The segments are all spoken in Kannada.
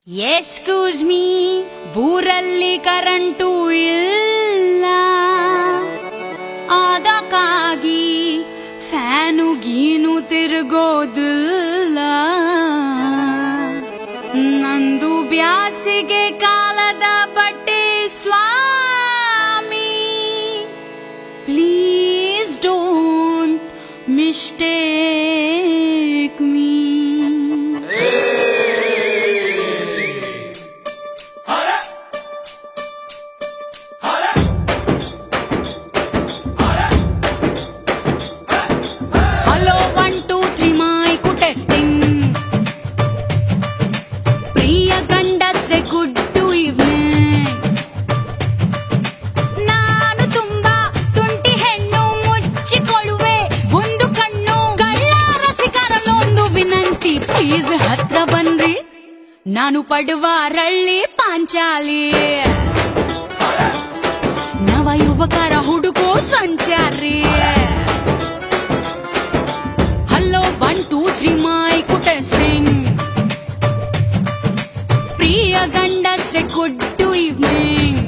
ಎಕ್ಸ್ಕ್ಯೂಸ್ ಮೀ, ಊರಲ್ಲಿ ಕರೆಂಟು ಇಲ್ಲ, ಅದಕ್ಕಾಗಿ ಫ್ಯಾನು ಗೀನು ತಿರುಗೋದಿಲ್ಲ. ನಂದು ಬ್ಯಾಸಿಗೆ ಕಾಲದ ಬಟ್ಟೆ ಸ್ವಾಮಿ, please don't mistake me. Hello 1 2 3 mic testing. ಪ್ರಿಯ ಗಂಡಸ್ರೆ ಗುಡ್ ಈವ್ನಿಂಗ್. ನಾನು ತುಂಬಾ ತುಂಟಿ ಹೆಣ್ಣು, ಮುಚ್ಚಿಕೊಳ್ಳುವೆ ಒಂದು ಕಣ್ಣು. ಗಳ್ಳ ರಸಿಕರನೊಂದು ವಿನಂತಿ, ಪ್ಲೀಸ್ ಹತ್ರ ಬನ್ರಿ. ನಾನು ಪಡುವ ರಳ್ಳಿ ಪಾಂಚಾಲಿ, ನವ ಯುವಕರ ಹುಡುಗೋ ಸಂಚಾರಿ. Hello 1 2 3 mic testing. ಪ್ರಿಯ ಗಂಡಸ್ರೆ ಗುಡ್ ಈವ್ನಿಂಗ್.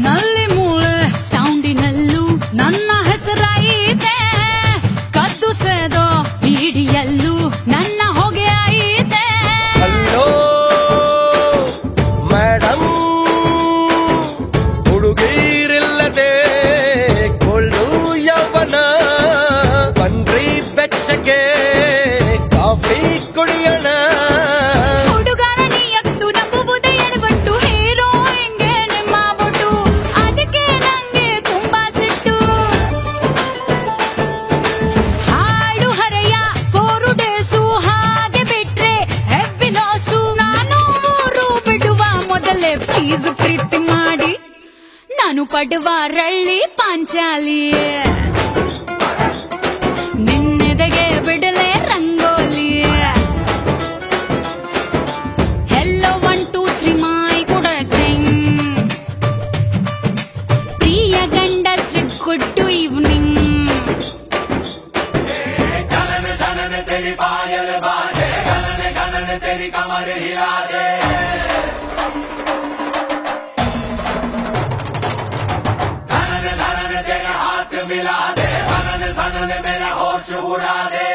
ನಲ್ಲಿ ಮೂಳೆ ಸೌಂಡಿನಲ್ಲೂ ನನ್ನ ಹೆಸರಾಯಿತೆ, ಕದ್ದು ಸೇದೋ ಬೀಡಿಯಲ್ಲೂ ನನ್ನ ಹೊಗೆ ಆಯಿತೆ. ಹಲೋ ಮೇಡಮ್, ಹುಡುಗೀರಿಲ್ಲದೆ ಕೊಳ್ಳು ಯೌವನ, ಬನ್ರಿ ಬೆಚ್ಚಗೆ ಕಾಫಿ ಕುಡಿಯೋಣ. ಹುಡುಗರ ನಿಯತ್ತು ನಂಬುವುದೇ ಎಡವಟ್ಟು, ಹೀರೋ ಹೆಂಗೆ ನಿಮ್ಮ ಬೊಟ್ಟು, ಅದಕ್ಕೆ ನಂಗೆ ತುಂಬಾ ಸಿಟ್ಟು. ಹಾಡು ಹರೆಯ 4 ಡೇಸು ಹಾಗೆ ಬಿಟ್ರೆ ಹೆವಿ ಲಾಸು. ನಾನು ಊರು ಬಿಡುವ ಮೊದಲೇ ಪ್ಲೀಸ್ ಪ್ರೀತಿ ಮಾಡಿ. ನಾನು ಪಡುವ ರಳ್ಳಿ ಪಾಂಚಾಲಿ, ನಿನ್ನೆದೆಗೆ ಬಿಡಲೆ ರಂಗೋಲಿ. Hello 1 2 3 mic testing. ಪ್ರಿಯ ಗಂಡಸ್ರೆ ಗುಡ್ ಈವ್ನಿಂಗ್. तेरी पायल बाजे, गनन गनन तेरी कमर हिला दे. गनन गनन तेरे हाथ मिला दे, गनन गनन मेरा होश उड़ा दे.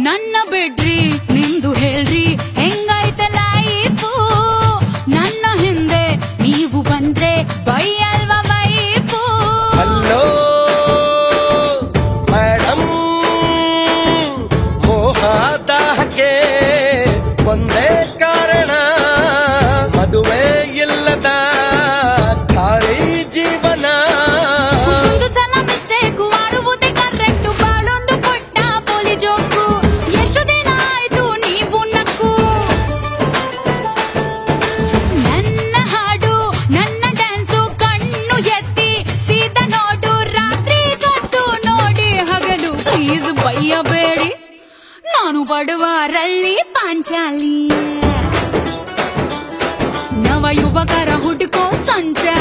ನನ್ನ ಬಿಡ್ರಿ, ನಿಮ್ದು ಹೇಳ್ರಿ ಹೆಂಗೈತೆ ಲೈಫು. ನನ್ನ ಹಿಂದೆ ನೀವು ಬಂದ್ರೆ ಬೈಯಲ್ವ ವೈಫು. ಹಲೋ ಮೇಡಮ್, ಮೋಹದಾಹಕ್ಕೆ ಒಂದೇ ಕಾರಣ, ಮದುವೆ ಇಲ್ಲದ ಖಾಲಿ ಜೀವನ. ಒಂದು ಸಲ ಮಿಸ್ಟೇಕು ಮಾಡುವುದೇ ಕರೆಕ್ಟು, ಬಾಳೊಂದು ಪುಟ್ಟ ಪೋಲಿ ಜೋಕು. ಎಷ್ಟು ದಿನ ಆಯ್ತು ನೀವು ನಕ್ಕು. ನನ್ನ ಹಾಡು ನನ್ನ ಡ್ಯಾನ್ಸು, ಕಣ್ಣು ಎತ್ತಿ ಸೀದಾ ನೋಡು. ರಾತ್ರಿ ಕದ್ದು ನೋಡಿ ಹಗಲು, ಪ್ಲೀಸ್ ಬೈಯಬೇಡಿ. ನಾನು ಪಡುವ ರಳ್ಳಿ ಪಾಂಚಾಲಿ, ನವ ಯುವಕರ ಹುಡುಕೋ ಸಂಚಾರ.